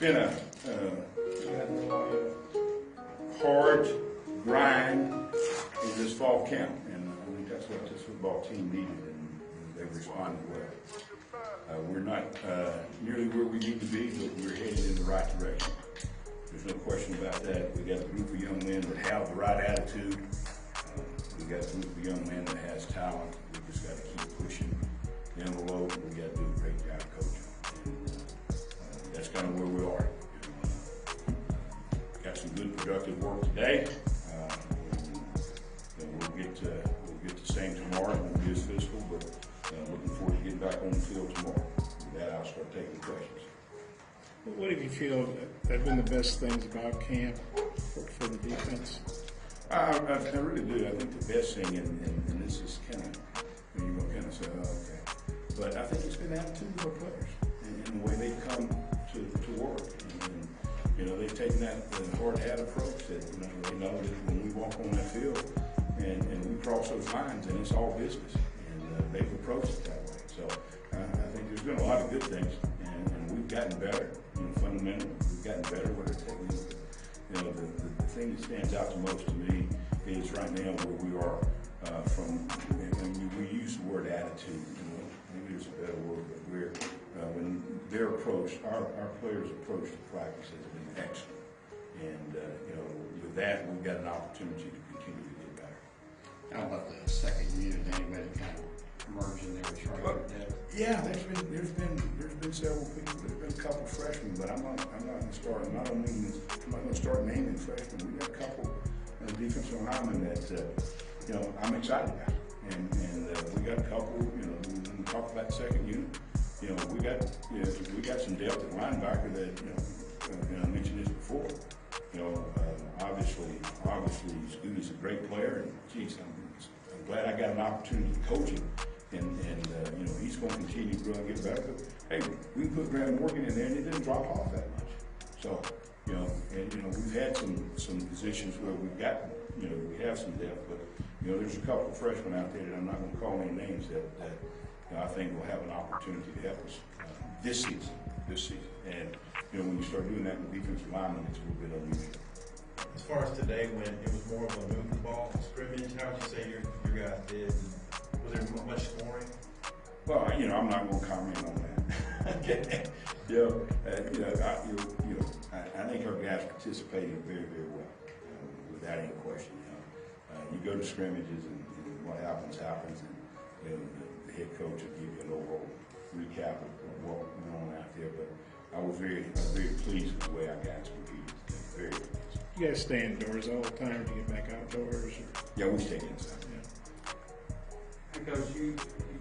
been a hard grind in this fall camp, and I think that's what this football team needed, and they've responded well. We're not nearly where we need to be, but we're headed in the right direction. There's no question about that. We got a group of young men that have the right attitude. We got a group of young men that has talent. We just got to keep pushing the envelope. We got to do a great job coaching. And that's kind of where we are. Got some good productive work today. We'll get the same tomorrow. It won't be as physical, but looking forward to getting back on the field tomorrow. With that, I'll start taking questions. What do you feel have been the best things about camp for the defense? I really do. I think the best thing, and this is kind of, you're going to kind of say, oh, okay. But I think it's been the attitude of our players and the way they come to work. And they've taken that hard hat approach that, they know that when we walk on that field and we cross those lines, and it's all business. And they've approached it that way. So I think there's been a lot of good things, and we've gotten better, fundamentally. We've gotten better with our technique. The thing that stands out the most to me is right now where we are we use the word attitude, maybe there's a better word, but when their approach, our players' approach to practice has been excellent. And, with that, we've got an opportunity to continue to get better. How about the second unit? Anybody kind of emerge in there and try to get that? Yeah, there's been several people. There's been a couple freshmen, but I'm not going to start. I'm not going to start naming freshmen. We got a couple defensive linemen that I'm excited about, and we got a couple. When we talk about the second unit, we got some depth at linebacker that I mentioned this before. Obviously, Scooty's a great player, and geez, I'm glad I got an opportunity to coach him. And he's going to continue to grow and get better. But hey, we put Graham Morgan in there, and it didn't drop off that much. So, we've had some positions where we've got, we have some depth, but there's a couple of freshmen out there that I'm not going to call any names that I think will have an opportunity to help us this season. And when you start doing that with defensive linemen, it's a little bit unusual. As far as today, when it was more of a move the ball scrimmage, how would you say your guys did? Was there much scoring? Well, I'm not going to comment on that. Okay. I think our guys participated very, very well, without any question. You go to scrimmages and what happens, and the head coach will give you an overall recap of what went on out there. But I was very pleased with the way our guys competed. Very pleased. You guys stay indoors all the time to get back outdoors? Yeah, we stay inside. Hey, Coach, you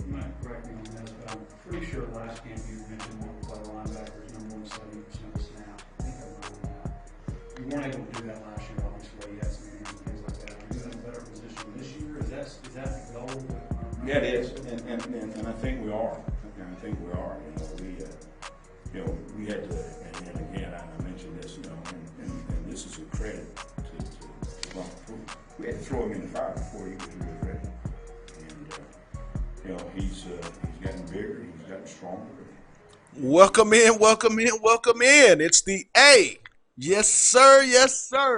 might correct me on this, but I'm pretty sure last camp you mentioned one play linebackers, number 1, 70% of the snap. I think I'm wrong on that. You weren't able to do that last year, obviously. You had some injuries and things like that. Are you in a better position this year? Is that the goal? Yeah, it is, and I think we are. We had to, and again, I mentioned this, and this is a credit to we had to throw him in the fire before he was really ready. And he's gotten bigger, he's gotten stronger. Welcome in. It's the A. Yes, sir.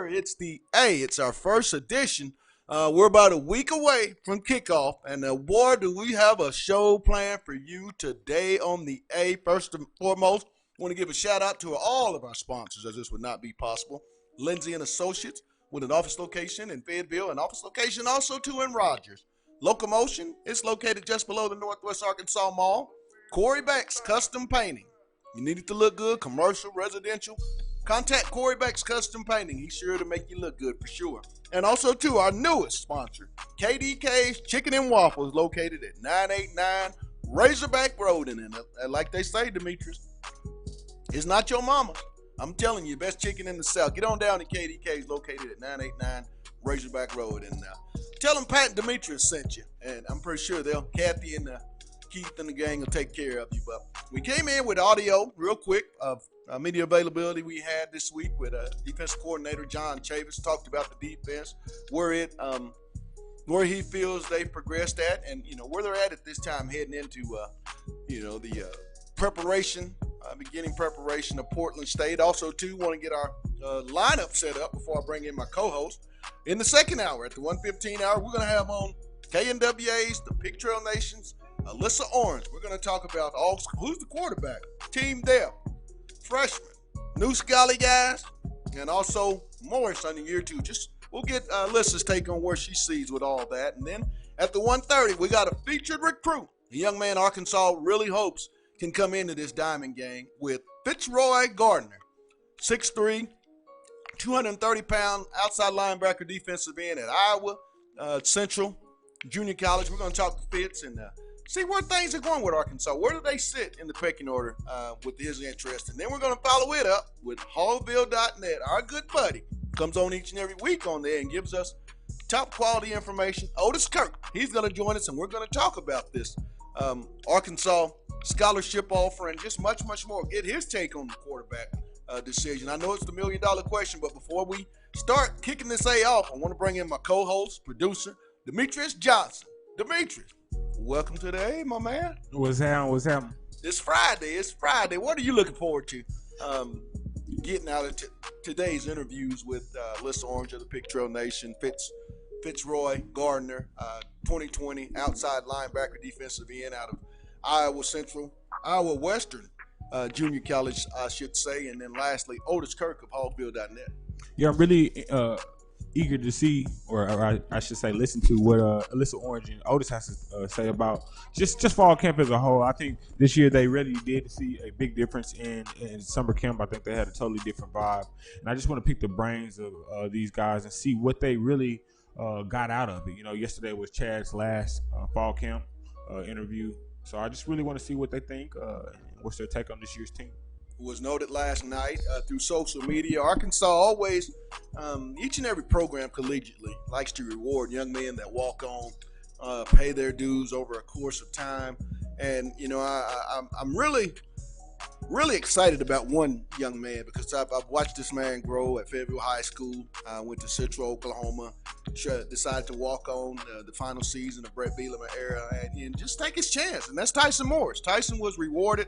It's the A. It's our first edition. We're about a week away from kickoff, and boy, do we have a show planned for you today on the A. First and foremost, I want to give a shout out to all of our sponsors, as this would not be possible. Lindsay and Associates, with an office location in Fayetteville, and office location also too in Rogers. Locomotion is located just below the Northwest Arkansas Mall. Corey Beck's Custom Painting. You need it to look good, commercial, residential. Contact Corey Beck's Custom Painting. He's sure to make you look good for sure. And also, too, our newest sponsor, KDK's Chicken and Waffles, located at 989 Razorback Road. And like they say, Demetrius, it's not your mama. I'm telling you, best chicken in the South. Get on down to KDK's, located at 989 Razorback Road. And tell them Pat and Demetrius sent you. And I'm pretty sure Kathy and Keith and the gang will take care of you. But we came in with audio real quick of media availability we had this week with defensive coordinator John Chavis. Talked about the defense, where he feels they've progressed at, and where they're at this time heading into the preparation beginning preparation of Portland State. Also, too, want to get our lineup set up before I bring in my co-host. In the second hour, at the 1:15 hour, we're going to have on KNWA's, the Pig Trail Nation's, Alyssa Orange. We're going to talk about who's the quarterback, team depth, freshmen, new Scally guys, and also Morris on the year two. We'll get Alyssa's take on where she sees with all that. And then at the 1:30, we got a featured recruit, a young man Arkansas really hopes can come into this Diamond gang with Fitzroy Gardner, 6'3", 230-pound outside linebacker, defensive end at Iowa Central Junior College. We're going to talk to Fitz and see where things are going with Arkansas. Where do they sit in the pecking order with his interest? And then we're going to follow it up with Hallville.net. Our good buddy comes on each and every week on there and gives us top quality information. Otis Kirk, he's going to join us, and we're going to talk about this Arkansas scholarship offer and just much, much more. Get his take on the quarterback decision. I know it's the $1 million question, but before we start kicking this A off, I want to bring in my co-host, producer, Demetrius Johnson. Demetrius, welcome to the A, my man. What's happening? It's Friday. What are you looking forward to? Getting out of today's interviews with Alyssa Orange of the Pig Trail Nation, Fitzroy Gardner, 2020 outside linebacker, defensive end out of Iowa Western Junior College, I should say. And then lastly, Otis Kirk of Hallville.net. Yeah, I'm really eager to see, or I should say, listen to what Alyssa Orange and Otis has to say about just fall camp as a whole. I think this year they really did see a big difference in summer camp. I think they had a totally different vibe, and I just want to pick the brains of these guys and see what they really got out of it. You know, yesterday was Chad's last fall camp interview, so I just really want to see what they think. What's their take on this year's team? Was noted last night through social media. Arkansas always, each and every program collegiately likes to reward young men that walk on, pay their dues over a course of time. And, you know, I'm really excited about one young man because I've watched this man grow at Fayetteville High School, went to Central Oklahoma, decided to walk on the final season of Brett Bielema era and just take his chance. And that's Tyson Morris. Tyson was rewarded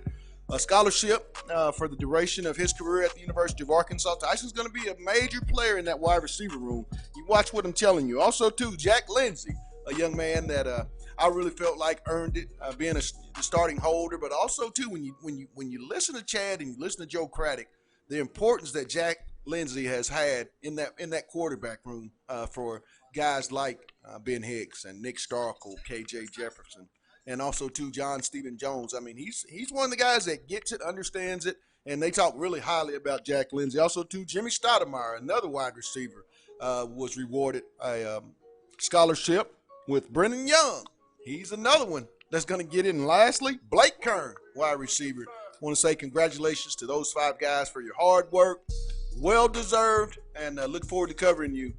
a scholarship for the duration of his career at the University of Arkansas. Tyson's going to be a major player in that wide receiver room. You watch what I'm telling you. Also, too, Jack Lindsey, a young man that I really felt like earned it, being the starting holder. But also, too, when you listen to Chad and you listen to Joe Craddock, the importance that Jack Lindsey has had in that quarterback room for guys like Ben Hicks and Nick Starkle, KJ Jefferson. And also, too, John Stephen Jones. I mean, he's one of the guys that gets it, understands it, and they talk really highly about Jack Lindsey. Also, too, Jimmy Stoudemire, another wide receiver, was rewarded a scholarship with Brennan Young. He's another one that's going to get it. And lastly, Blake Kern, wide receiver. I want to say congratulations to those 5 guys for your hard work. Well-deserved, and look forward to covering you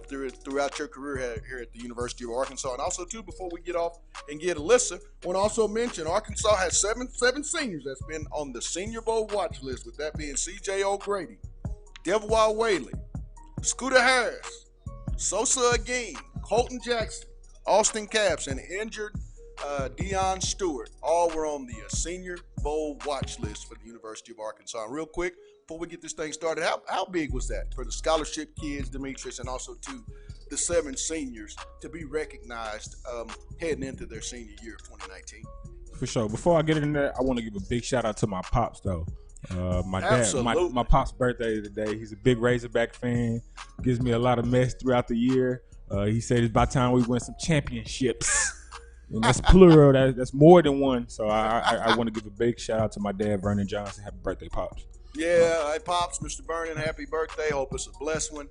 throughout your career here at the University of Arkansas. And also, too, before we get off and get Alyssa, I want to also mention Arkansas has seven seniors that's been on the Senior Bowl watch list, with that being C.J. O'Grady, Devois Whaley, Scooter Harris, Sosa Again, Colton Jackson, Austin Capps, and injured Deion Stewart. All were on the Senior Bowl watch list for the University of Arkansas. And real quick, before we get this thing started, how big was that for the scholarship kids, Demetrius, and also to the 7 seniors to be recognized heading into their senior year of 2019? For sure. Before I get in there, I want to give a big shout out to my pops, though. My dad, Absolutely. my pop's birthday is today. He's a big Razorback fan. Gives me a lot of mess throughout the year. He said it's about time we win some championships. And that's plural. That's more than one. So I want to give a big shout out to my dad, Vernon Johnson. Happy birthday, Pops. Yeah, hey, Pops, Mr. Vernon, happy birthday. Hope it's a blessed one.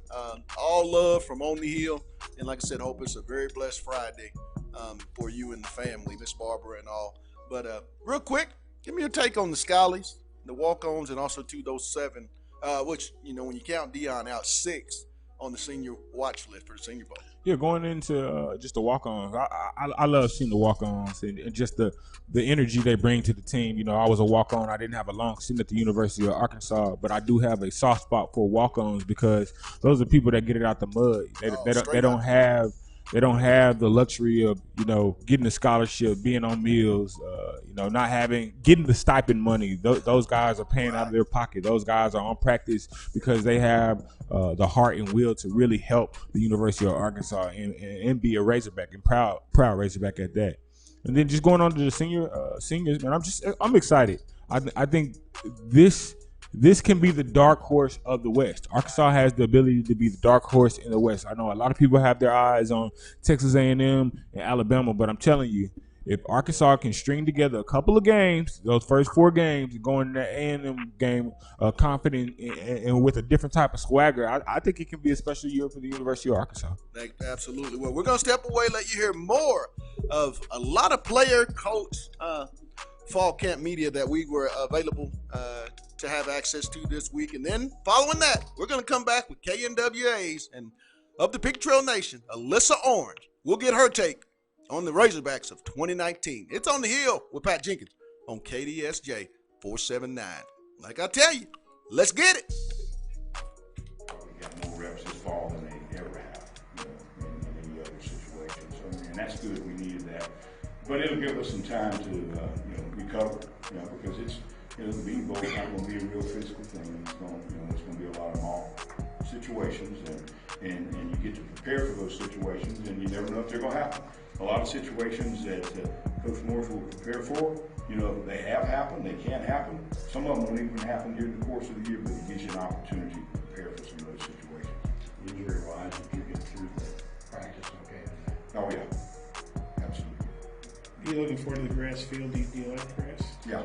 All love from On the Hill. And like I said, hope it's a very blessed Friday for you and the family, Miss Barbara and all. But real quick, give me your take on the Scallies, the walk-ons, and also, too, those 7, which, you know, when you count Deion out, 6 on the senior watch list for the Senior Bowl. Yeah, going into just the walk-ons, I love seeing the walk-ons and just the energy they bring to the team. You know, I was a walk-on. I didn't have a long stint at the University of Arkansas, but I do have a soft spot for walk-ons because those are people that get it out the mud. They don't have the luxury of, you know, getting a scholarship, being on meals, not getting the stipend money. Those guys are paying out of their pocket. Those guys are on practice because they have the heart and will to really help the University of Arkansas and be a Razorback and proud Razorback at that. And then just going on to the seniors, man, I'm excited. I think this can be the dark horse of the West. Arkansas has the ability to be the dark horse in the West. I know a lot of people have their eyes on Texas A&M and Alabama, but I'm telling you, if Arkansas can string together a couple of games, those first 4 games, going in the A&M game confident and with a different type of swagger, I think it can be a special year for the University of Arkansas. Absolutely. Well, we're going to step away, let you hear more of a lot of player, coach, fall camp media that we were available to have access to this week. And then following that, we're going to come back with KNWA's and of the Pig Trail Nation, Alyssa Orange. We'll get her take on the Razorbacks of 2019. It's On the Hill with Pat Jenkins on KDSJ 479. Like I tell you, let's get it. Probably got more reps this fall than they ever have, in any other situation. So, and that's good. We needed that. But it'll give us some time to, recover, because it's, the Bean Bowl is not going to be a real physical thing. It's going to be a lot of mock situations, and you get to prepare for those situations, and you never know if they're going to happen. A lot of situations that Coach Morris will prepare for, they have happened, they can happen. Some of them won't even happen during the course of the year, but it gives you an opportunity to prepare for some of those situations. Injury-wise, if you get through the practice, okay? Oh, yeah. Absolutely. Are you looking forward to the grass field? Do you like grass? Yeah.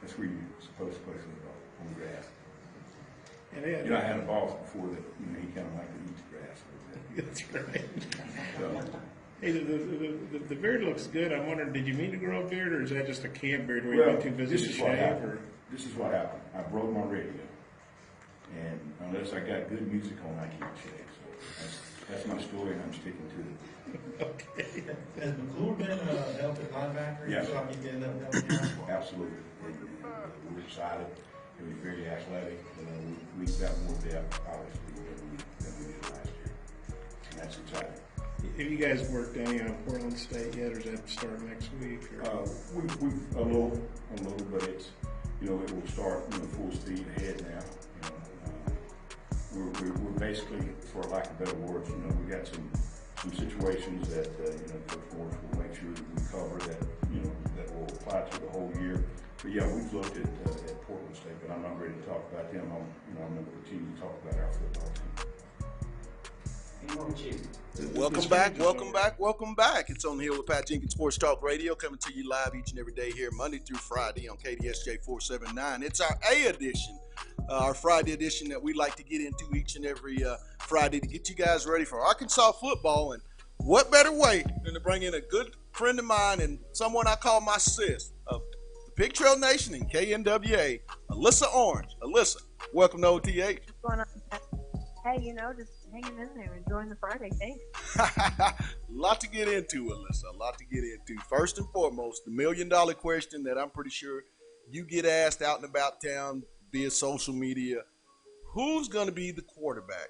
That's where you're supposed to play football, on the grass. And I had a boss before that, he kind of liked to eat the grass a little bit. That's right. So, Hey, the beard looks good. I'm wondering, did you mean to grow a beard, or is that just a camp beard where you've been too busy to shave? This is what happened. I broke my radio, and unless I got good music on, I can't shave. So that's my story, and I'm sticking to it. Okay. Has McClure been helped at linebacker? Yeah. So I can get up down here? Absolutely. We're excited. He's very athletic. We've got more depth, obviously, than we did last year, and that's exciting. Have you guys worked any on Portland State yet, or is that start next week? We've a little, but it's, it will start, full speed ahead now. We're basically, for lack of better words, we got some situations that, Coach Morris will make sure that we cover that, that will apply to the whole year. But yeah, we've looked at Portland State, but I'm not ready to talk about them. I'm going to continue to talk about our football team. Welcome back. It's On the Hill with Pat Jenkins, Sports Talk Radio, coming to you live each and every day here, Monday through Friday on KDSJ 479. It's our A edition, our Friday edition that we like to get into each and every Friday to get you guys ready for Arkansas football. And what better way than to bring in a good friend of mine and someone I call my sis of the Pig Trail Nation and KNWA, Alyssa Orange. Alyssa, welcome to OTH. What's going on? Hey, just hanging in there, enjoying the Friday. Thanks. A lot to get into, Alyssa. A lot to get into. First and foremost, the $1 million question that I'm pretty sure you get asked out and about town via social media. Who's going to be the quarterback?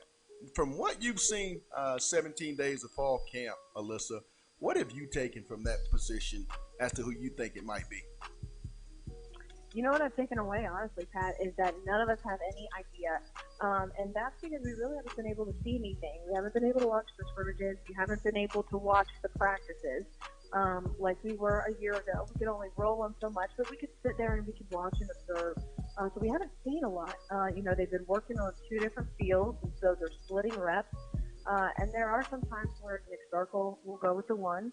From what you've seen 17 days of fall camp, Alyssa, what have you taken from that position as to who you think it might be? You know what I've taken away, honestly, Pat, is that none of us have any idea. And that's because we really haven't been able to see anything. We haven't been able to watch the scrimmages. We haven't been able to watch the practices like we were a year ago. We could only roll them so much, but we could sit there and we could watch and observe. So we haven't seen a lot. They've been working on 2 different fields, and so they're splitting reps. And there are some times where Nick Starkle will go with the ones,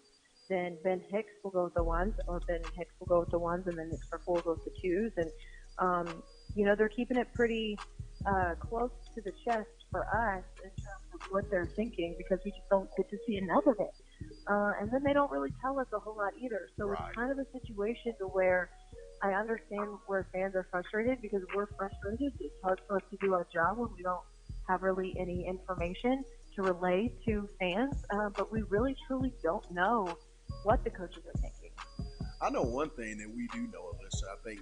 then Ben Hicks will go with the ones, or Ben Hicks will go with the ones, and then Nick Starkle will go with the 2s. And, they're keeping it pretty close to the chest for us in terms of what they're thinking, because we just don't get to see enough of it. And then they don't really tell us a whole lot either. So It's kind of a situation to where I understand where fans are frustrated, because we're frustrated. It's hard for us to do our job when we don't have really any information to relay to fans. But we really, truly don't know what the coaches are thinking. I know one thing that we do know, Alyssa, I think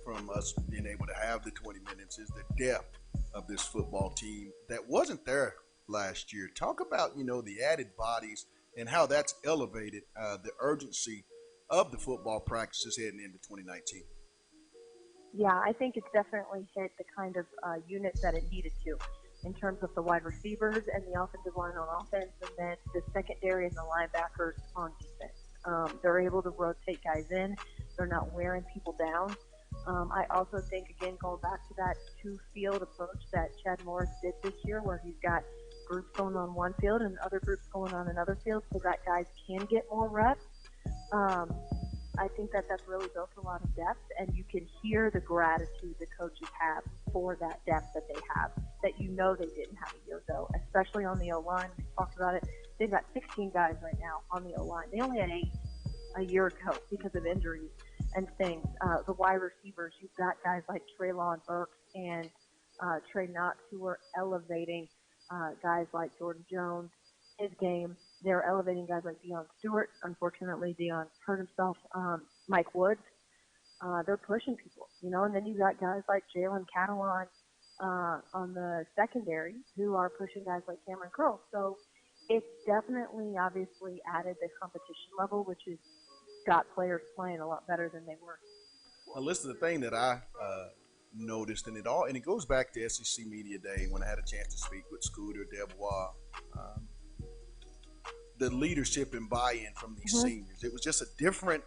from us being able to have the 20 minutes, is the depth of this football team that wasn't there last year. Talk about, the added bodies and how that's elevated the urgency of the football practices heading into 2019? Yeah, I think it's definitely hit the kind of units that it needed to in terms of the wide receivers and the offensive line on offense, and then the secondary and the linebackers on defense. They're able to rotate guys in. They're not wearing people down. I also think, again, going back to that two-field approach that Chad Morris did this year, where he's got groups going on one field and other groups going on another field so that guys can get more reps. I think that that's really built a lot of depth, and you can hear the gratitude the coaches have for that depth that they have, that you know they didn't have a year ago, especially on the O-line. We talked about it. They've got 16 guys right now on the O-line. They only had 8 a year ago because of injuries and things. The wide receivers, you've got guys like Treylon Burks and Trey Knox who are elevating guys like Jordan Jones, his game. They're elevating guys like Deion Stewart. Unfortunately, Deion hurt himself. Mike Woods. They're pushing people, and then you've got guys like Jalen Catalon on the secondary who are pushing guys like Cameron Curl. So it's definitely, obviously, added the competition level, which has got players playing a lot better than they were. Well, listen, the thing that I noticed, and it goes back to SEC Media Day when I had a chance to speak with Scooter, Debois, the leadership and buy-in from these seniors. It was just a different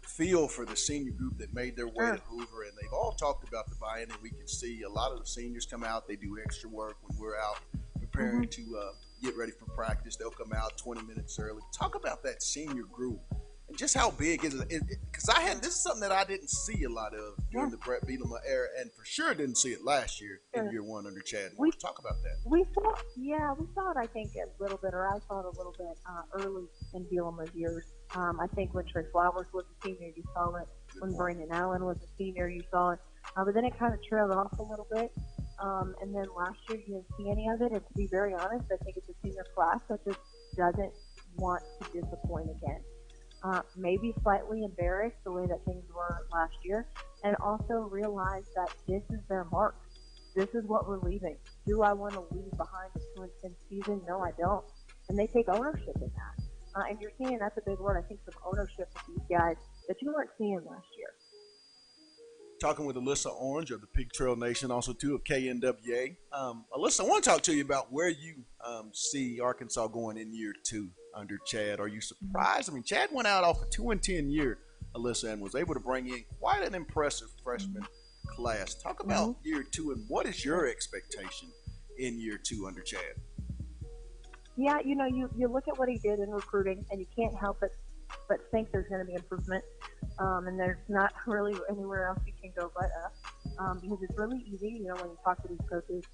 feel for the senior group that made their way to Hoover, and they've all talked about the buy-in, and we can see a lot of the seniors come out. They do extra work when we're out preparing to get ready for practice. They'll come out 20 minutes early. Talk about that senior group and just how big is it? Because this is something that I didn't see a lot of during the Brett Bielema era, and for sure didn't see it last year in year one under Chad Morris. Talk about that. We saw it, I think, a little bit, or I saw it a little bit early in Bielema's years. I think when Trey Flowers was a senior, you saw it. When Brandon Allen was a senior, you saw it. But then it kind of trailed off a little bit. And then last year, you didn't see any of it. And to be very honest, I think it's a senior class that just doesn't want to disappoint again. Maybe slightly embarrassed the way that things were last year, and also realize that this is their mark. This is what we're leaving. Do I want to leave behind a 2-10 season? No, I don't. And they take ownership in that. And you're seeing, that's a big word, I think, some ownership with these guys that you weren't seeing last year. Talking with Alyssa Orange of the Pig Trail Nation, also too of KNWA. Alyssa, I want to talk to you about where you see Arkansas going in year 2 under Chad. Are you surprised? I mean, Chad went out off a 2-10 year, Alyssa, and was able to bring in quite an impressive freshman class. Talk about year 2 and what is your expectation in year 2 under Chad? Yeah, you look at what he did in recruiting, and you can't help but think there's going to be improvement. And there's not really anywhere else you can go but up, because it's really easy, when you talk to these coaches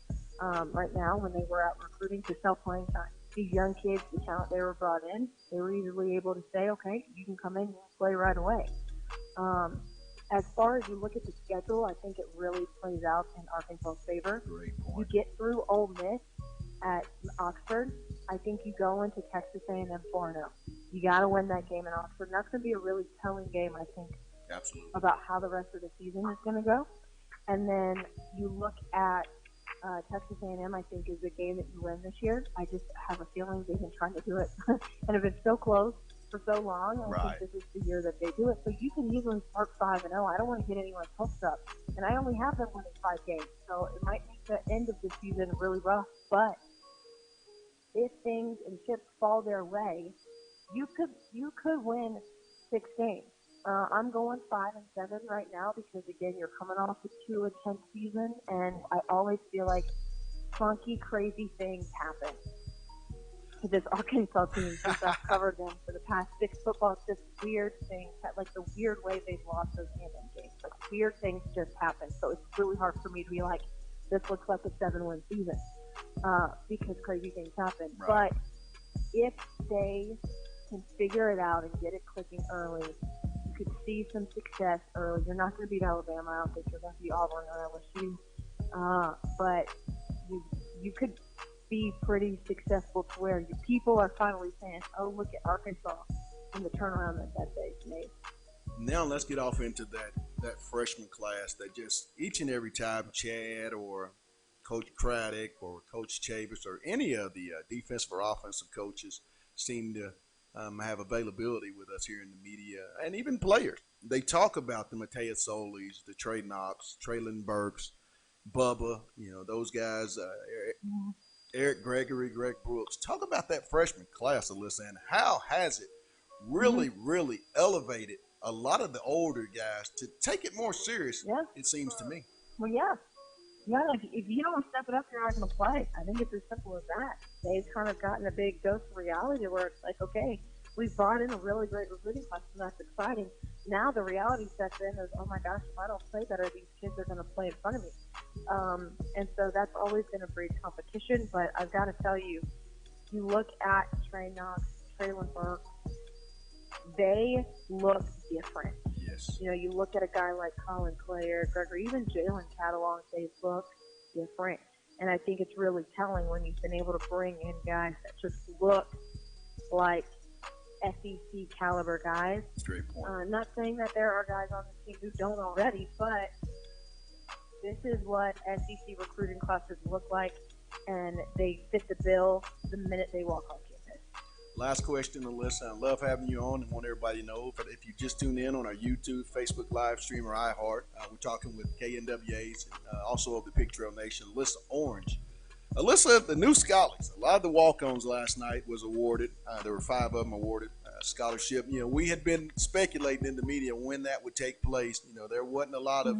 right now when they were out recruiting to sell playing time. These young kids, the talent they were brought in, they were easily able to say, okay, you can come in and play right away. As far as you look at the schedule, I think it really plays out in Arkansas's favor. You get through Ole Miss at Oxford. I think you go into Texas A&M 4-0. You got to win that game in Oxford. And that's going to be a really telling game, I think, about how the rest of the season is going to go. And then you look at Texas A&M, I think, is a game that you win this year. I just have a feeling they've been trying to do it and have been so close for so long. I think this is the year that they do it. So you can easily start 5-0. I don't want to get anyone's hopes up. And I only have them winning 5 games. So it might make the end of the season really rough. But if things and chips fall their way, you could win 6 games. I'm going 5-7 right now because, again, you're coming off a 2-10 season, and I always feel like funky, crazy things happen to this Arkansas team since I've covered them for the past 6 footballs. Just weird things, like the weird way they've lost those A&M games. Like, weird things just happen. So it's really hard for me to be like, this looks like a 7-win season because crazy things happen. But if they can figure it out and get it clicking early, you could see some success early. You're not going to beat Alabama. I don't think you're going to beat Auburn or LSU. But you could be pretty successful to where your people are finally saying, oh, look at Arkansas and the turnaround that they've made. Now let's get off into that freshman class that just each and every time Chad or Coach Craddock or Coach Chavis or any of the defensive or offensive coaches seem to have availability with us here in the media, and even players. They talk about the Mateus Solis, the Trey Knox, Traylon Burks, Bubba, those guys, Eric Gregory, Greg Brooks. Talk about that freshman class, Alyssa, and how has it really, really elevated a lot of the older guys to take it more serious, Yeah. it seems to me. Well, yeah. Yeah, if you don't step it up, you're not going to play. I think it's as simple as that. They've kind of gotten a big dose of reality where it's like, okay, we've brought in a really great recruiting class, and that's exciting. Now the reality sets in is, oh my gosh, if I don't play better, these kids are going to play in front of me. And so that's always going to breed competition. But I've got to tell you, you look at Trey Knox, Traylon Burke, they look different. Yes. You look at a guy like Colin Clare, Gregory, even Jalen Catalong, they look different. And I think it's really telling when you've been able to bring in guys that just look like SEC caliber guys. Straight point. I'm not saying that there are guys on the team who don't already, but this is what SEC recruiting classes look like, and they fit the bill the minute they walk on campus. Last question, Alyssa. I love having you on and want everybody to know. But if you just tuned in on our YouTube, Facebook live stream, or iHeart, we're talking with KNWAs and also of the Pig Trail Nation, Alyssa Orange. Alyssa, the new scholars, a lot of the walk-ons last night was awarded. There were 5 of them awarded scholarship. We had been speculating in the media when that would take place. There wasn't a lot of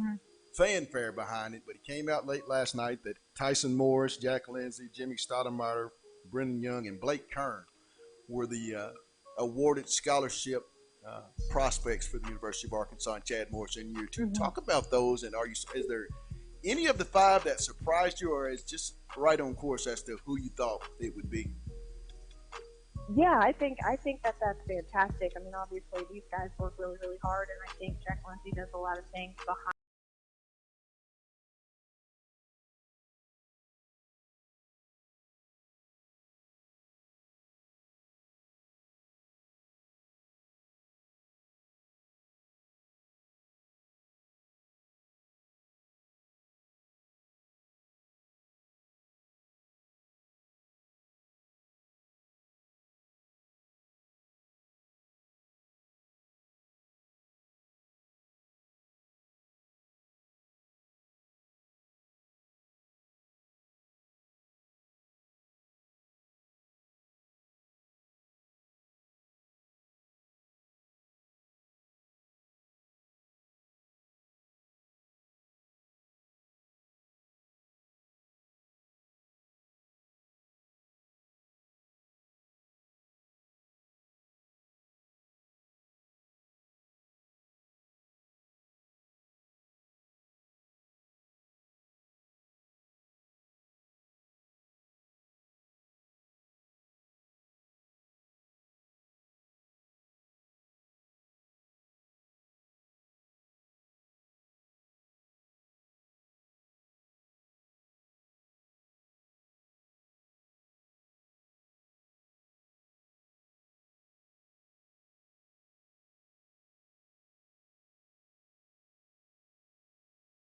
fanfare behind it, but it came out late last night that Tyson Morris, Jack Lindsay, Jimmy Stoudemire, Brendan Young, and Blake Kern were the awarded scholarship prospects for the University of Arkansas and Chad Morris in year 2. Talk about those, and is there any of the 5 that surprised you, or is just right on course as to who you thought it would be? Yeah, I think that that's fantastic. I mean, obviously these guys work really, really hard, and I think Jack Lindsay does a lot of things behind